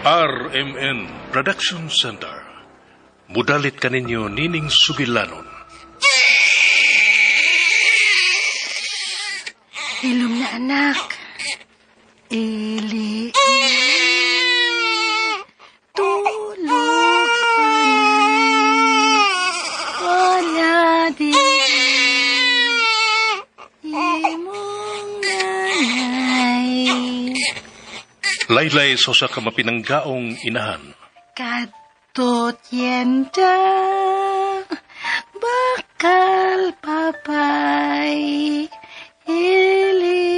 RMN Production Center. Mudalit kaninyo Nining Sugilanon. Hilom na anak. Ili. Tulog ka na. Wala din. Imong nanay. Laylay sosa ka mapinanggaong inahan. Kadtot yenda. Bakal papay. Ili,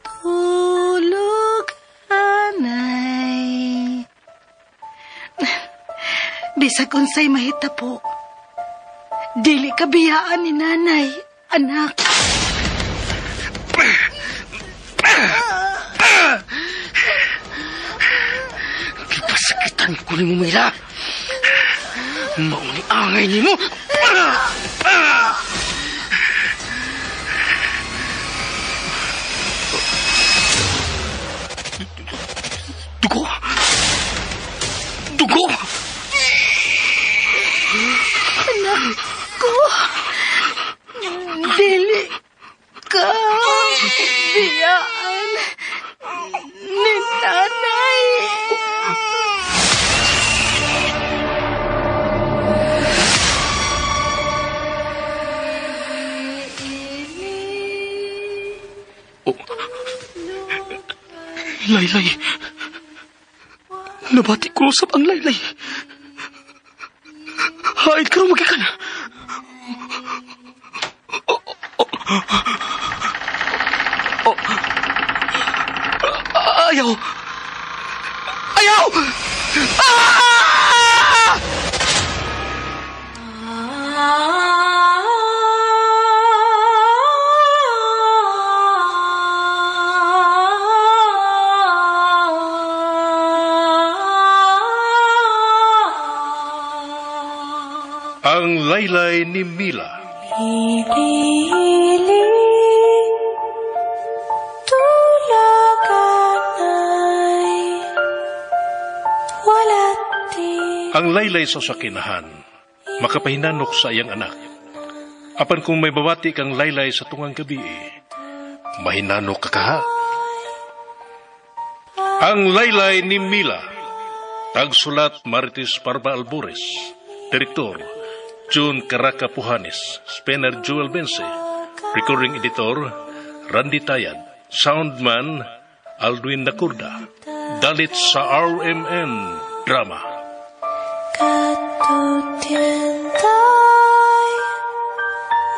tulog anay. Bisag unsay mahita po. Dili kabiyaan ni nanay, anak. Kipasakitan ko ni mo, Mila. Mauni angay ni mo. Dugo! Anak ko, dili ka biyaan ni nanay. Laylay. Nabati ko sa ang Laylay. Haid ka magikan. Ayaw! Ayaw! Ang Laylay ni Mila. Ili, tulog anay. Walati. Ang Laylay sa sakinahan, makapahinanok sa iyang anak. Apan kung may bawati kang Laylay sa tungang gabi, mahinanok ka kaha. Ang Laylay ni Mila. Tagsulat Marites Parba Albores. Direktor June Caraca Pujanes, Spener Joel Bense, Recording Editor Randy Tayad, Soundman Aldwin Nacurda, dalit sa RMN Drama. Katutentay,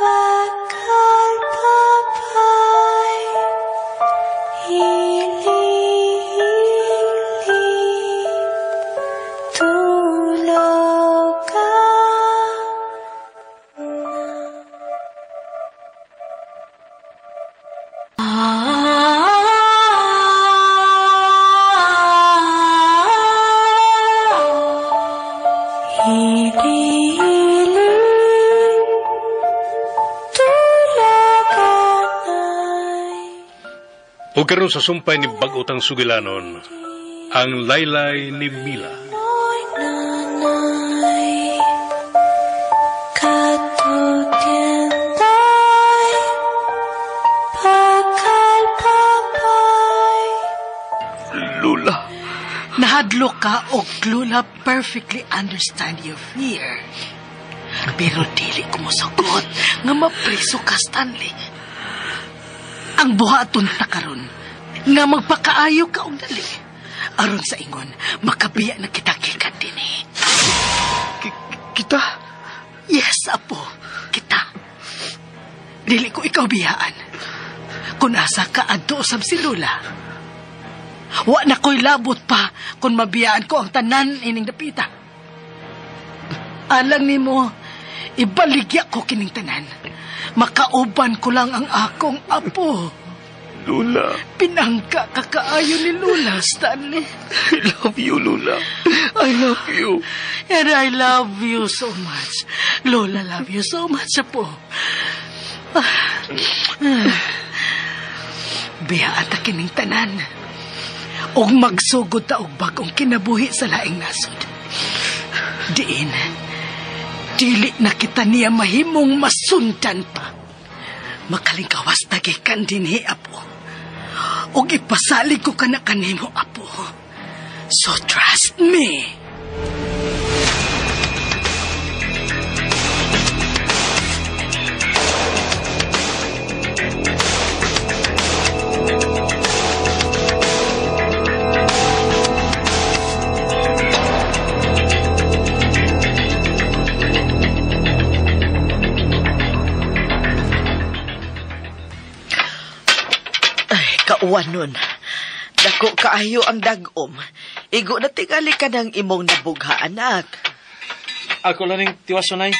bakal papay, ili, tulog ka O karon sa sumpay ni Bagutang Sugilanon, ang Laylay ni Mila. Oy nanay, katutentay, bakal papay. Lula. Nahadlo ka og Lula perfectly understand your fear. Pero dili ko mosugot nga mapriso ka, Stanley. Ang buhaton ta karon nga magpakaayo ka og dali. Aron sa ingon, makabiya na kita kikan dinhi. Kita? Yes, apo. Kita. Dili ko ikaw biyaan. Kung asa ka adto usab si Lula. Wa na ko'y labot pa kung mabiyaan ko ang tanan ining dapita. Alang nimo, ibaligya ko kining tanan. Makauban ko lang ang akong apo. Lula. Pinangka kakaayo ni Lula, Stanley. I love you, Lula. I love you. And I love you so much. Lola love you so much, apo. Biya at kining tanan. og magsugod ta og bagong kinabuhi sa laing nasod. Diin, dili na kita niya mahimong masundan pa. Makalingkawas na gikan dinhi, Apo. Og ipasalig ko ka na kanimo, Apo. So trust me. Kauwan nun, dako kaayo ang dagom. Igo na tingali ka ng imong nabugha, anak. Ako lang yung tiwaso, Nay.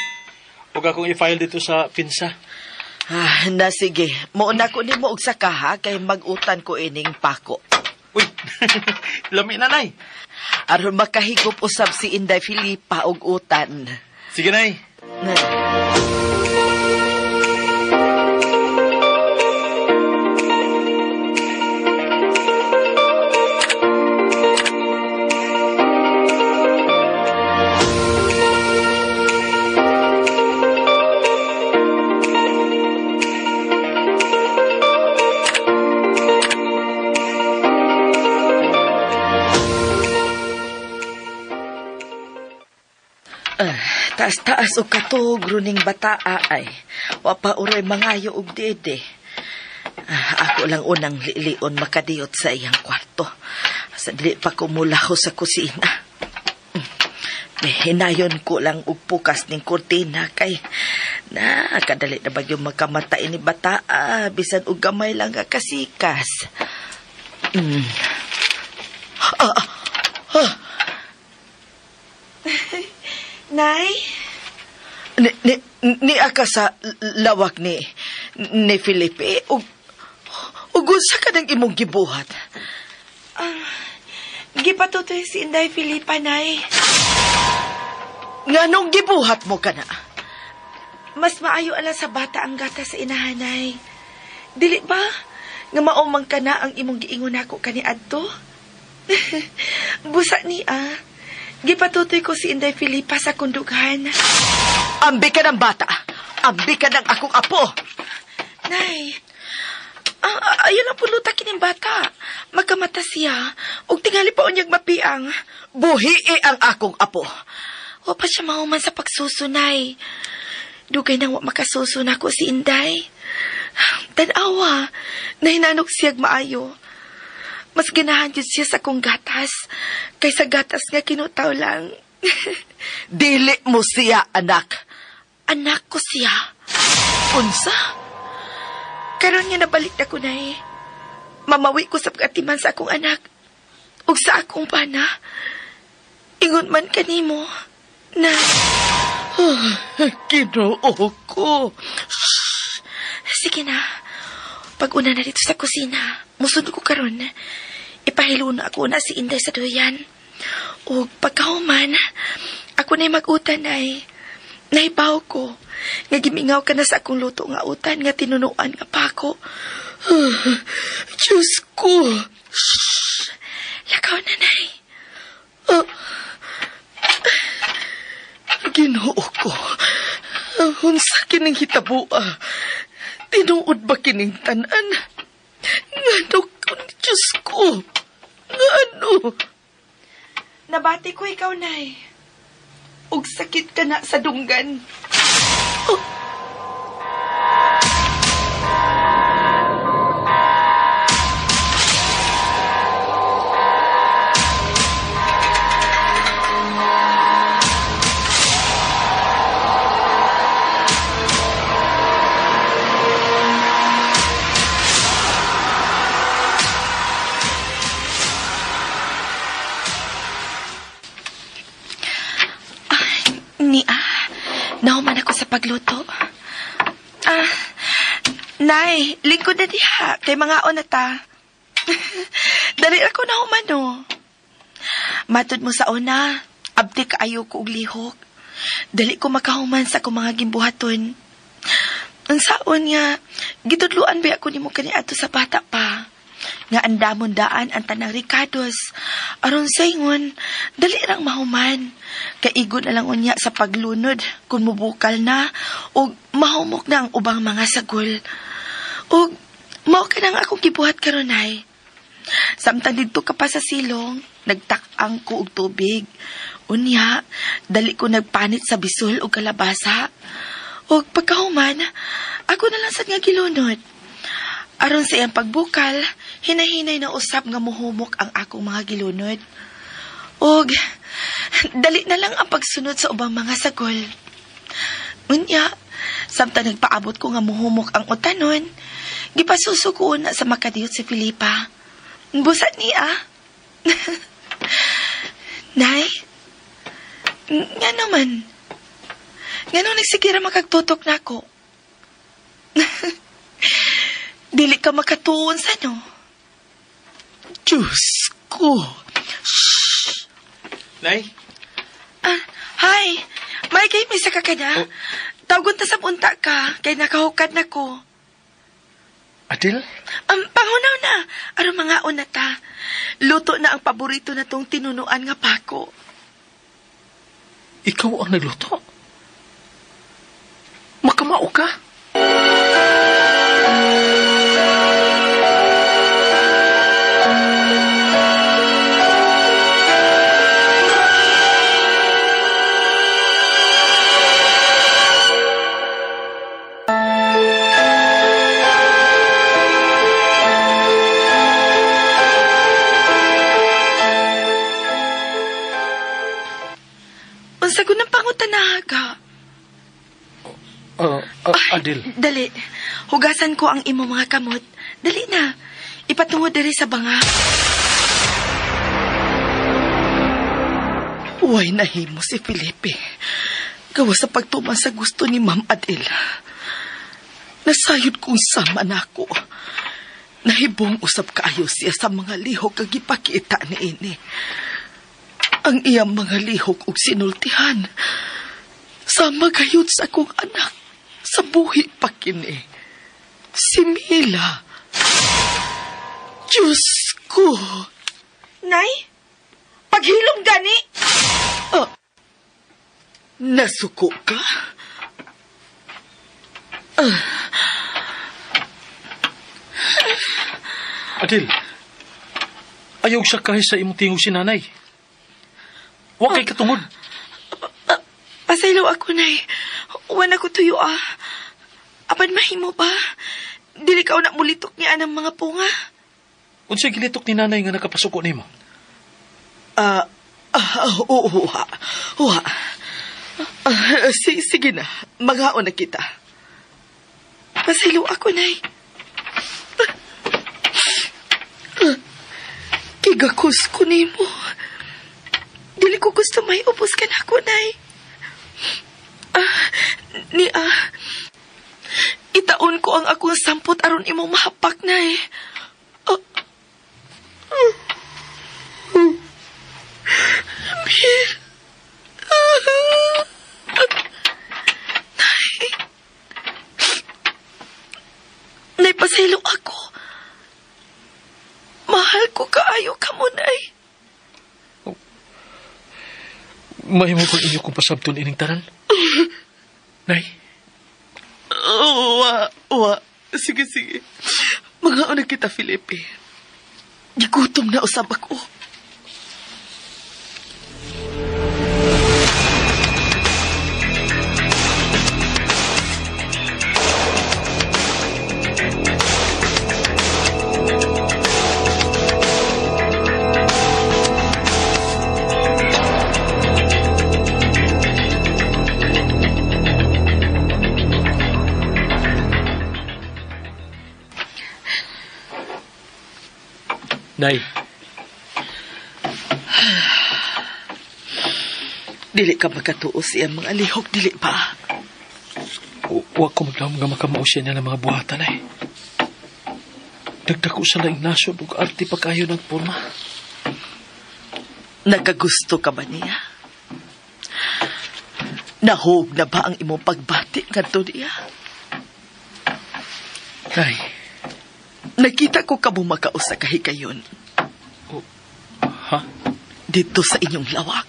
Huwag akong i-file dito sa pinsa. Na sige, mauna ko ni mo og sakaha kay magutan ko ining pako. Uy, lami na, Nay. Aron makahigop usab si Inday Filipa og utan. Sige, Nay. Taas-taas o katog runing bataa ay wapa uray mangayo og dede. Ako lang unang lilion makadiyot sa iyang kwarto. Sa dili pa kumulaho sa kusina. Hinayon ko lang og pukas ning kurtina kay kadali na bagyo magkamatay ni bataa bisan og gamay lang nga kasikas. Nay? Ni aka sa lawak ni Felipe ug unsa ka nang imong gibuhat? Gipatutoy si Inday Filipa, Nay. Nganong gibuhat mo ka na? Mas maayo ala sa bata ang gata sa inahanay. Dili ba? Nga maumang ka na ang imong giingon ako kani adto? Busa niya. Gipatutoy ko si Inday Filipa sa kundughan. Ambi ka ng bata. Ambi ka ng akong apo. Nay, ayun ang puluta kining bata. Magkamata siya. Ug tingali pa unyag mapiang. Buhii ang akong apo. Wa pa siya mahuman sa pagsusunay. Dugay nang wa makasusun ako si Inday. Tanawa, nahinanok siyag maayo. Mas ganahan yun siya sa kong gatas kaysa gatas nga kinutaw lang. Dili mo siya, anak. Anak ko siya. Unsa? Karon nga nabalik na ko na eh. Mamawi ko sa pagatiman sa akong anak. Ug sa akong pana. Ingon man kanimo na... Ginoo ko. Sige na. Pag-una na dito sa kusina, musod ko karon. Ipahilo na ako na si Inday sa duyan. O pagkahuman, ako na'y mag-utan ay naibaw ko. Nga gimingaw ka na sa akong luto nga utan nga tinunuan nga pa ako. Diyos ko. Shhh! Lakaw na, Nay. Ginoo ko. Unsa kining hitabo. Tinuod ba kining tanan? Ngano ko, Diyos ko? Ngano? Nabati ko ikaw, Nay. Ug sakit ka na sa dunggan. Nauman ako sa pagluto. Nay, lingkod na diha. Kay mga onata. Dali ako nauman, no. Matod mo sa una, abdi kaayo ko og lihok. Dali ko makahuman sa akong mga gimbuhaton. Ang saon nga, gitudluan ba ako nimo kani adto sa bata pa. nga andamon daan ang tanang Ricardos. Aron sa ingon, dali rang mahuman. Kaigon na lang unya sa paglunod kung mubukal na o mahumok na ang ubang mga sagol. O mao ka nang akong gibuhat karon ay. Samtang dito ka pa sa silong, nagtakang ko og tubig. Unya, dali ko nagpanit sa bisol o kalabasa. O pagkahuman, ako na lang sad nga gilunod. Aron sa iyang pagbukal, hinahinay na usab nga muhumok ang akong mga gilunod. Og, dali na lang ang pagsunod sa ubang mga sagol. Unya, samtang nagpaabot ko nga muhumok ang utanon, gipasuso ko na sa makadiyot si Filipa. Busa niya. Nay, nga naman. Nga nung nagsigira makagtutok na ako. Dili ka makatuon sa no. Diyos ko. Shh! Nay? Hi. May kay misa ka na. Tawgon ta sa punta ka, kay nakahukad na ko. Adil? Pangunaw na. Aron mga una ta. Luto na ang paborito na tong tinunuan nga pako. Ikaw ang nagluto? Makamao ka? Unsa ko ng pangutanaha ka? Adil. Dali. Hugasan ko ang imo mga kamot. Dali na. Ipatungod diri sa banga. Uway nahimo si Felipe. Gawa sa pagtuman sa gusto ni Ma'am Adel. Nasayod kong sama na ako. Nahibong usab kaayo siya sa mga lihok kag ipakita ni ini. Ang iyang mga lihok ug sinultihan. Sama gayud sa akong anak. Sa buhi pa kini. Si Mila. Diyos ko. Nay? Paghilom gani? Nasuko ka? Adil, ayaw siya kahit sa imong tingog si nanay. Huwag kay katungod. Pasaylo ako, Nay. Huwag ako tuyo, Apan mahimo ba? Dili ka na mulitok niya ng mga punga. Unsay gilitok ni nanay nga nakapasuko nimo? Oo. Sige na. Maghaon na kita. Pasaylo ako, Nay. Kigakos ko nimo. Dili ko gusto may upos ka na ako, Nay. Itaon ko ang akong sampot aron imong mahapak, Nay. Nay, pasaylo ako. Mahal ko kaayo ka mo, Nay. Mahimo kong inyo kong pasabton ining tanan? Nay? Wa. Sige. Maghaon na kita, Felipe. Gigutom na usab ako. Nay. Dili ka magkatuo siya mga lihok, dili pa. Huwag ko maglawang nga makamao siya niya ng mga buhatan ay. Dagdako sa laing nasod ug arte pa kayo ng porma. Nagagusto ka ba niya? Nahog na ba ang imong pagbati ngadto niya? Nay, Nakita ko kamo makao sa kahikayon. Ha? Dito sa inyong lawak.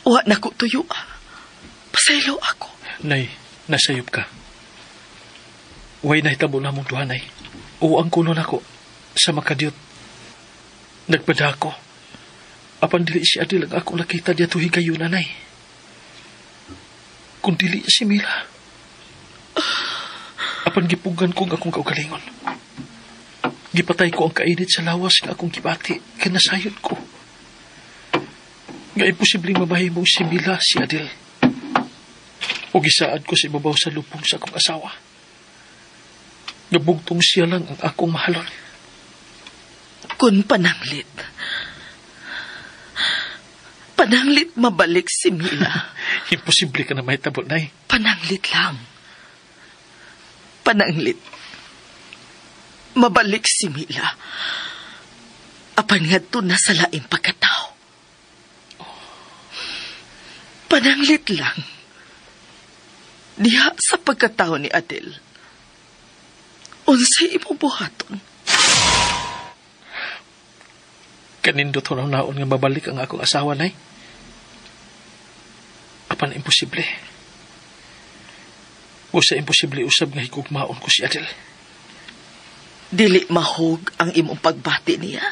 Wa na ko tuyo. Pasaylo ako. Nay, nasayop ka. Way nahitabo na mong duha, Nay. Uang kuno nako sa makadiyot. Nagpada ako. Apan dili si Adil ang akong nakita diya tuhi kayo, Nanay. Kung dili si Mila. Apan gipugan ko ang akong kaugalingon. Gipatay ko ang kainit sa lawas nga akong gibati. Kanasayod ko. Nga imposibleng mabahimong si Mila, si Adil. O gisaad ko sa ibabaw sa lupong sa akong asawa. Nabugtong siya lang ang akong mahalon. Kun pananglit. Pananglit mabalik si Mila. Imposible ka na mahitabo, Nay. Pananglit lang. Pananglit. Mabalik si Mila. Apan ngadto na sa laing pagkatao. Pananglit lang. Diha sa pagkatao ni Adel. Unsay imo buhaton? Kanindot ho na naon nga mabalik ang akong asawa, Nay. Apan imposible. O sa imposible usab nga higugmaon ko si Adel. Dili mahog ang imong pagbati niya.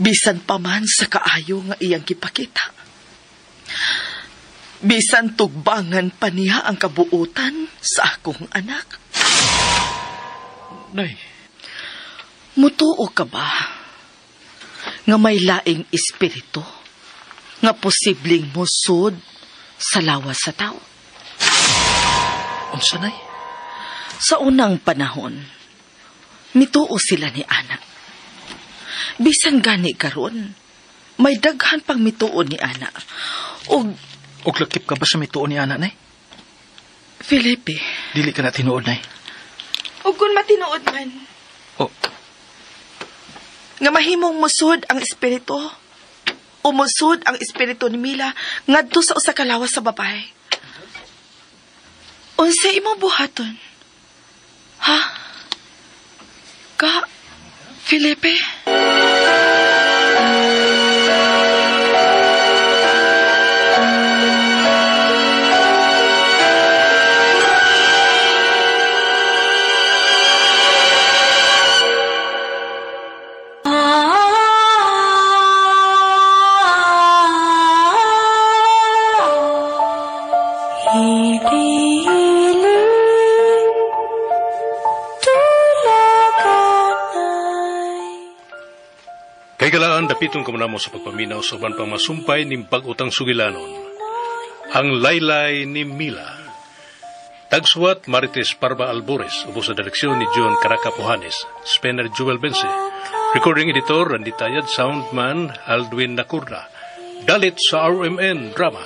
Bisan pa man sa kaayo nga iyang gipakita. Bisan tugbangan pa niya ang kabuutan sa akong anak. Nay. Mutuo ka ba nga may laing espiritu nga posibleng musod sa lawas sa tao? Unsa, Nay? Sa unang panahon, mituo sila ni Ana. Bisan gani karon, may daghan pang mituo ni Ana. Og lakip ka ba sa mituon ni Ana, Nay? Felipe. Dili ka na tinuod, Nay. Ug kung matinuod man, Nga mahimong musod ang espiritu. Umusod ang espiritu ni Mila ngadto sa usa ka lawas sa babae. Unsa imong buhaton? Ha? Ka, Felipe? Kay galaan dapiton ko mo sa pagpaminaw sa uban pang masumpay ning pag-utang sugilanon. Ang laylay ni Mila. Tagsuwat Marites Parba Albores, ubo sa direksyon ni John Caracapuhanes, Spener Joel Bense, recording editor Randy Tayad, soundman Aldwin Nacurna. Dalit sa RMN Drama.